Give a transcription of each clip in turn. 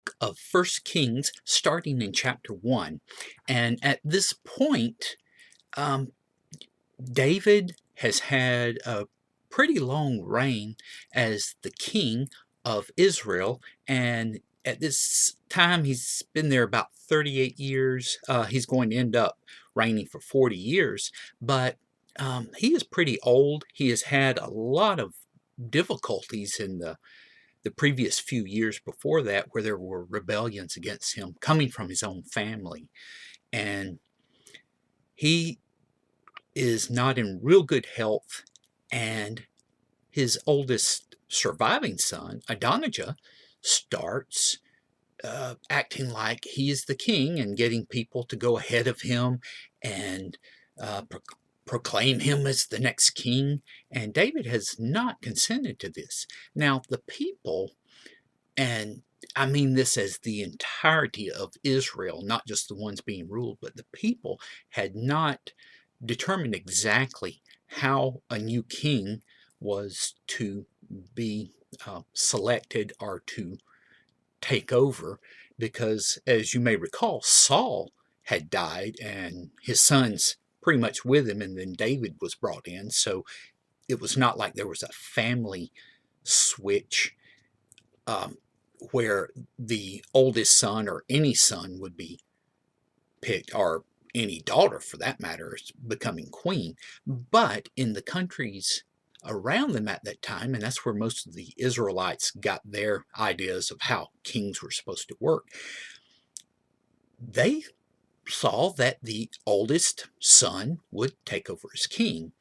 book of First Kings, starting in chapter 1. And at this point, um, David has had a pretty long reign as the king of Israel. And at this time, he's been there about 38 years. He's going to end up reigning for 40 years. But he is pretty old. He has had a lot of difficulties in the previous few years before that, where there were rebellions against him coming from his own family. And he is not in real good health. And his oldest surviving son, Adonijah, starts acting like he is the king and getting people to go ahead of him and proclaim him as the next king. And David has not consented to this. Now, the people, and I mean this as the entirety of Israel, not just the ones being ruled, but the people had not determined exactly how a new king was to be selected or to take over, because, as you may recall, Saul had died and his sons pretty much with him, and then David was brought in. So it was not like there was a family switch where the oldest son or any son would be picked, or any daughter for that matter, is becoming queen. But in the countries around them at that time, and that's where most of the Israelites got their ideas of how kings were supposed to work, they saw that the oldest son would take over as king.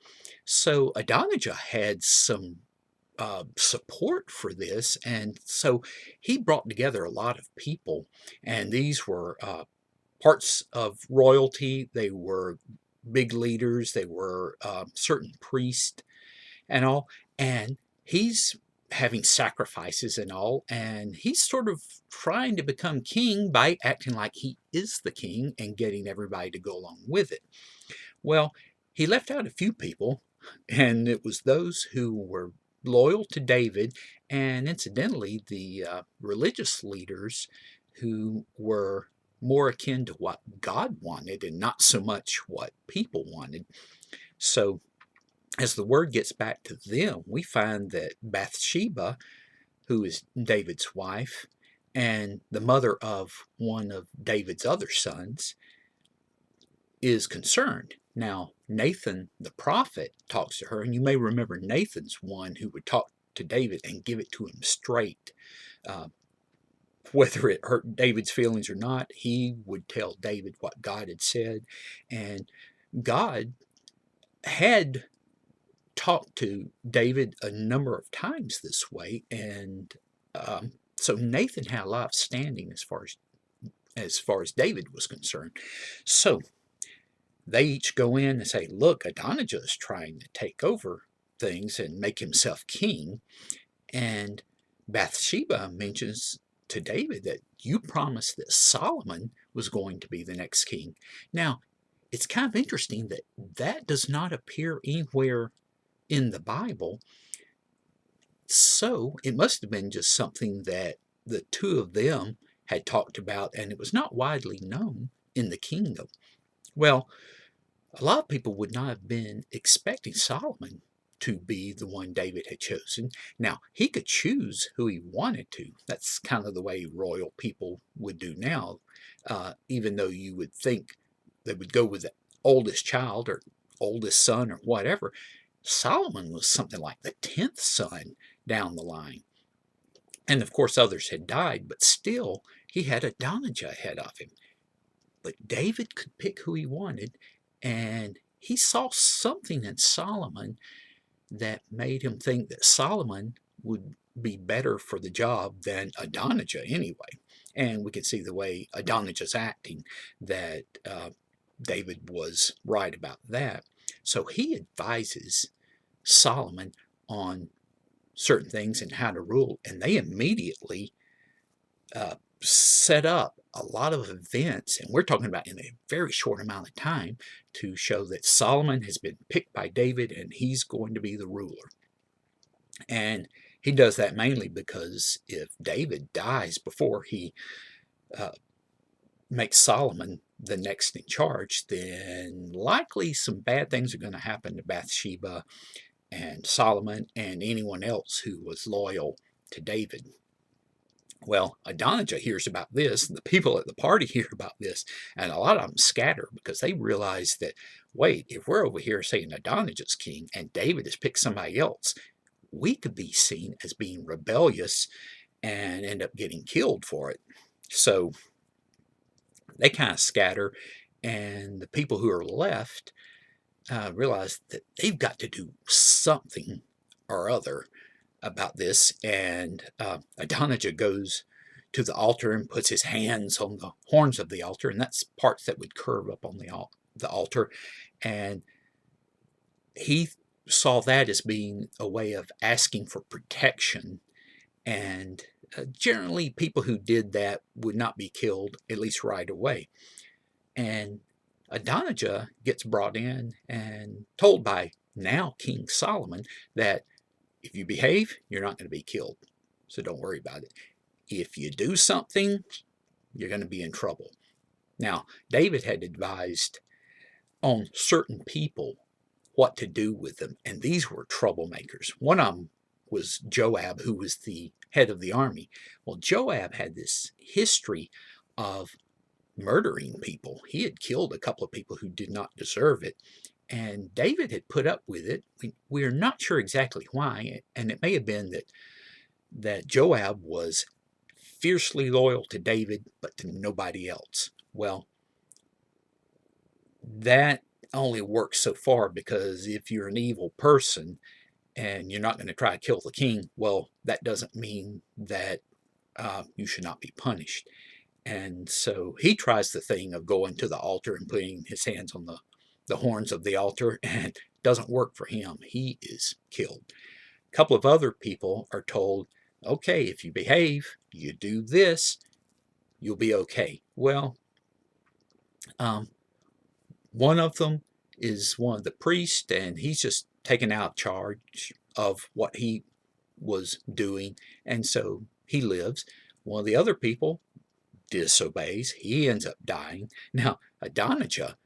So Adonijah had some support for this, and so he brought together a lot of people, and these were parts of royalty. They were big leaders. They were certain priests and all, and he's having sacrifices and all, and he's sort of trying to become king by acting like he is the king and getting everybody to go along with it. Well, he left out a few people, and it was those who were loyal to David, and incidentally, the religious leaders who were more akin to what God wanted and not so much what people wanted. So as the word gets back to them, we find that Bathsheba, who is David's wife and the mother of one of David's other sons, is concerned. Now, Nathan the prophet talks to her, and you may remember Nathan's one who would talk to David and give it to him straight. Whether it hurt David's feelings or not, he would tell David what God had said. And God had talked to David a number of times this way, and so Nathan had a lot of standing as far as David was concerned. So they each go in and say, look, Adonijah is trying to take over things and make himself king. And Bathsheba mentions to David that you promised that Solomon was going to be the next king. Now, it's kind of interesting that that does not appear anywhere in the Bible. So it must have been just something that the two of them had talked about, and it was not widely known in the kingdom. Well, a lot of people would not have been expecting Solomon to be the one David had chosen. Now, he could choose who he wanted to. That's kind of the way royal people would do now, even though you would think they would go with the oldest child or oldest son or whatever. Solomon was something like the 10th son down the line. And of course, others had died, but still, he had Adonijah ahead of him. But David could pick who he wanted, and he saw something in Solomon that made him think that Solomon would be better for the job than Adonijah anyway. And we can see the way Adonijah's acting that David was right about that. So he advises Solomon on certain things and how to rule, and they immediately set up a lot of events, and we're talking about in a very short amount of time, to show that Solomon has been picked by David and he's going to be the ruler. And he does that mainly because if David dies before he uh, makes Solomon the next in charge, then likely some bad things are going to happen to Bathsheba and Solomon and anyone else who was loyal to David. Well, Adonijah hears about this, and the people at the party hear about this, and a lot of them scatter because they realize that, wait, if we're over here saying Adonijah's king and David has picked somebody else, we could be seen as being rebellious and end up getting killed for it. So they kind of scatter, and the people who are left realize that they've got to do something or other about this. And Adonijah goes to the altar and puts his hands on the horns of the altar, and that's parts that would curve up on the altar. And he saw that as being a way of asking for protection. And generally, people who did that would not be killed, at least right away. And Adonijah gets brought in and told by now King Solomon that if you behave, you're not going to be killed. So don't worry about it. If you do something, you're going to be in trouble. Now, David had advised on certain people what to do with them, and these were troublemakers. One of them was Joab, who was the head of the army. Well, Joab had this history of murdering people. He had killed a couple of people who did not deserve it, and David had put up with it. We are not sure exactly why, and it may have been that Joab was fiercely loyal to David, but to nobody else. Well, that only works so far, because if you're an evil person and you're not going to try to kill the king, well, that doesn't mean that you should not be punished. And so he tries the thing of going to the altar and putting his hands on the horns of the altar, and it doesn't work for him. He is killed. A couple of other people are told, okay, if you behave, you do this, you'll be okay. Well, one of them is one of the priests, and he's just taken out charge of what he was doing, and so he lives. One of the other people disobeys. He ends up dying. Now, Adonijah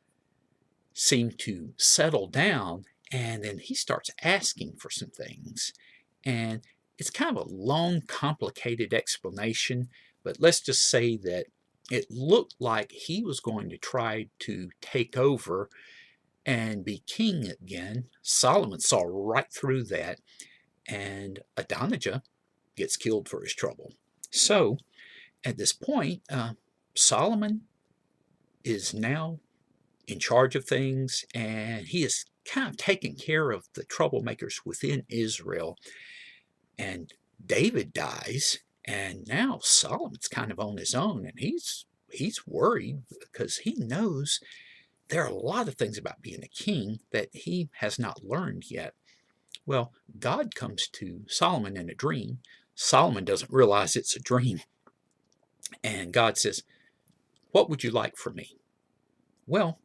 seemed to settle down, and then he starts asking for some things. And it's kind of a long, complicated explanation, but let's just say that it looked like he was going to try to take over and be king again. Solomon saw right through that, and Adonijah gets killed for his trouble. So at this point, Solomon is now in charge of things, and he is kind of taking care of the troublemakers within Israel. And David dies, and now Solomon's kind of on his own, and he's worried because he knows there are a lot of things about being a king that he has not learned yet. Well, God comes to Solomon in a dream. Solomon doesn't realize it's a dream. And God says, what would you like from me? Well,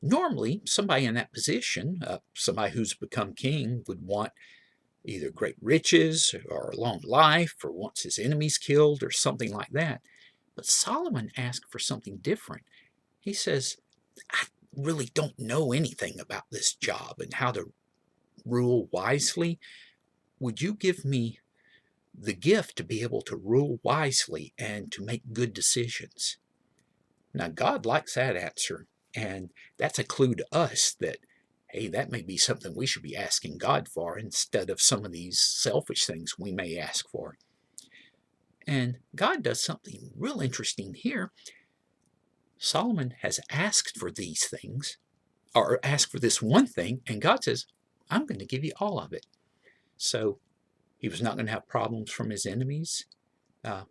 normally somebody in that position, somebody who's become king, would want either great riches or a long life, or wants his enemies killed or something like that. But Solomon asked for something different. He says, I really don't know anything about this job and how to rule wisely. Would you give me the gift to be able to rule wisely and to make good decisions? Now, God likes that answer, and that's a clue to us that, hey, that may be something we should be asking God for instead of some of these selfish things we may ask for. And God does something real interesting here. Solomon has asked for these things, or asked for this one thing, and God says, I'm going to give you all of it. So he was not going to have problems from his enemies.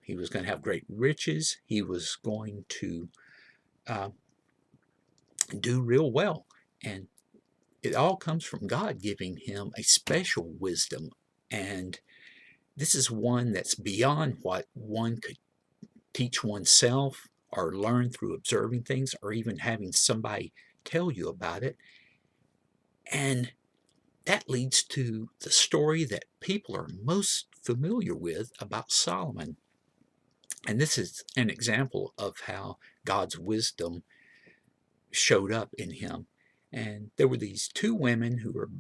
He was going to have great riches. He was going to do real well. And it all comes from God giving him a special wisdom. And this is one that's beyond what one could teach oneself or learn through observing things or even having somebody tell you about it. And that leads to the story that people are most familiar with about Solomon. And this is an example of how God's wisdom showed up in him. And there were these two women who were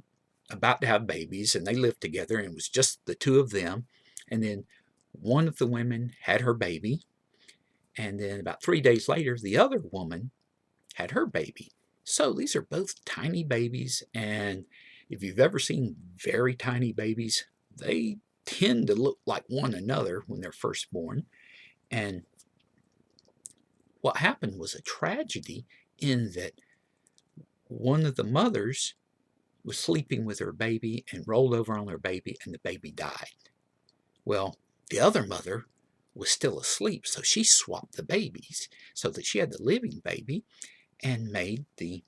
about to have babies, and they lived together, and it was just the two of them. And then one of the women had her baby, and then about 3 days later, the other woman had her baby. So these are both tiny babies, and if you've ever seen very tiny babies, they tend to look like one another when they're first born. And what happened was a tragedy in that one of the mothers was sleeping with her baby and rolled over on her baby, and the baby died. Well, the other mother was still asleep, so she swapped the babies so that she had the living baby and made the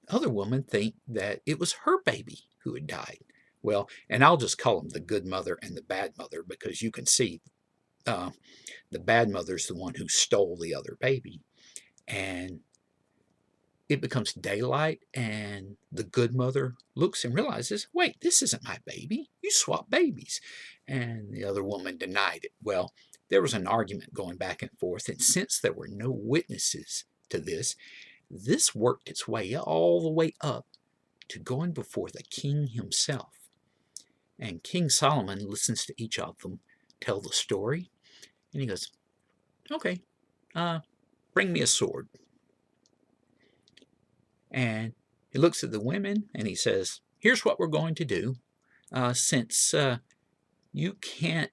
other woman think that it was her baby who had died. Well, and I'll just call them the good mother and the bad mother, because you can see the bad mother's the one who stole the other baby. And it becomes daylight, and the good mother looks and realizes, wait, this isn't my baby. You swapped babies. And the other woman denied it. Well, there was an argument going back and forth, and since there were no witnesses to this worked its way all the way up to going before the king himself. And King Solomon listens to each of them tell the story, and he goes, okay, bring me a sword. And he looks at the women and he says, here's what we're going to do. Since you can't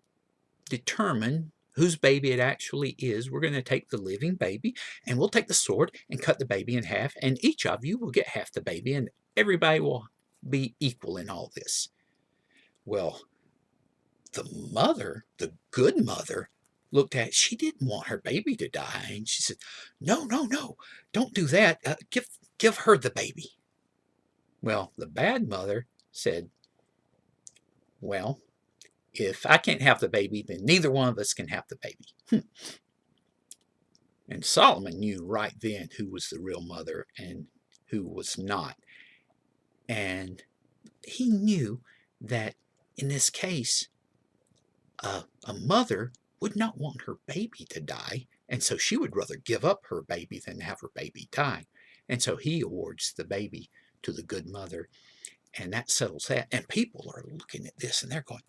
determine whose baby it actually is, we're going to take the living baby, and we'll take the sword and cut the baby in half, and each of you will get half the baby, and everybody will be equal in all this. Well, the mother, the good mother, looked at it. She didn't want her baby to die, and she said, no, don't do that. Give her the baby. Well, the bad mother said, well, if I can't have the baby, then neither one of us can have the baby. And Solomon knew right then who was the real mother and who was not. And he knew that in this case, a mother would not want her baby to die, and so she would rather give up her baby than have her baby die. And so he awards the baby to the good mother, and that settles that. And people are looking at this and they're going,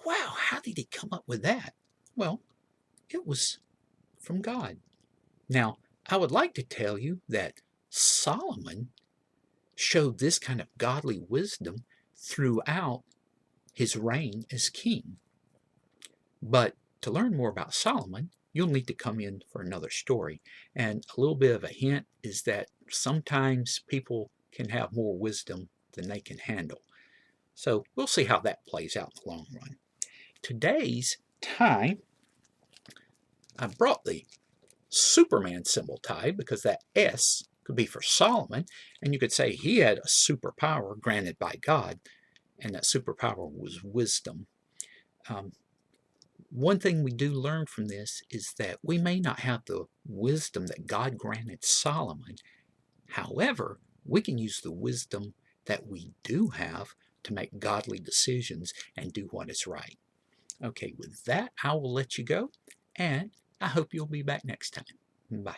wow, how did he come up with that? Well, it was from God. Now, I would like to tell you that Solomon showed this kind of godly wisdom throughout his reign as king. But to learn more about Solomon, you'll need to come in for another story. And a little bit of a hint is that sometimes people can have more wisdom than they can handle. So we'll see how that plays out in the long run. Today's tie, I brought the Superman symbol tie because that S could be for Solomon, and you could say he had a superpower granted by God, and that superpower was wisdom. One thing we do learn from this is that we may not have the wisdom that God granted Solomon. However, we can use the wisdom that we do have to make godly decisions and do what is right. Okay, with that, I will let you go, and I hope you'll be back next time. Bye.